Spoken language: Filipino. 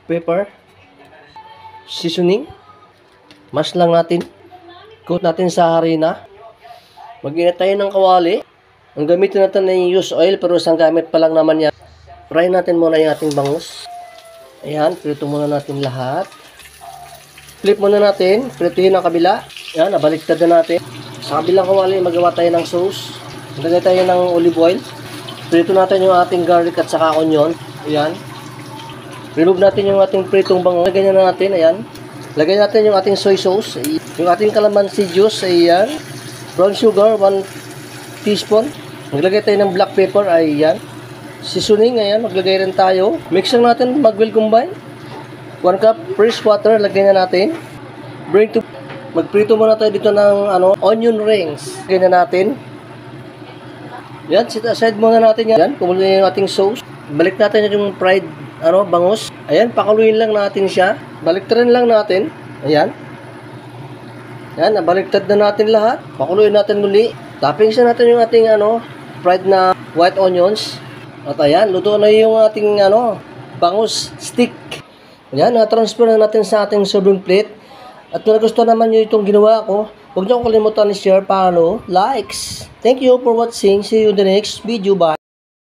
pepper, seasoning. Mash lang natin. Coat natin sa harina. Mag-init tayo ng kawali. Ang gamitin natin ay used oil, pero isang gamit pa lang naman yan. Fry natin muna yung ating bangus. Ayan, prito muna natin lahat. Flip muna natin, prituhin ang kabila. Ayan, nabaliktad na natin. Sa kabilang kawali, magawa tayo ng sauce. Lagay tayo ng olive oil. Prito natin yung ating garlic at saka onion. Ayan. Remove natin yung ating pritong bangus. Lagay na natin, ayan. Lagay natin yung ating soy sauce. Yung ating calamansi juice, ayan. Brown sugar, 1 teaspoon. Maglagay tayo ng black pepper, ayan. Seasoning, ayan. Maglagay rin tayo. Mix lang natin, mag-well combine. 1 cup fresh water, lagay na natin. Magprito muna tayo dito ng onion rings. Lagay na natin. Yan, sit aside muna natin yan. Yan, kumulo yung ating sauce. Balik natin yung fried bangus. Ayan, pakaluin lang natin siya. Baliktarin lang natin. Ayan. Yan, nabaliktad na natin lahat. Pakuluin natin muli. Toppingsan natin yung ating fried na white onions. At ayan, luto na yung ating bangus stick. Ayan, na-transfer na natin sa ating serving plate. At kung nagustuhan naman nyo itong ginawa ko, huwag nyo kalimutan i-share, follow, likes. Thank you for watching. See you in the next video. Bye.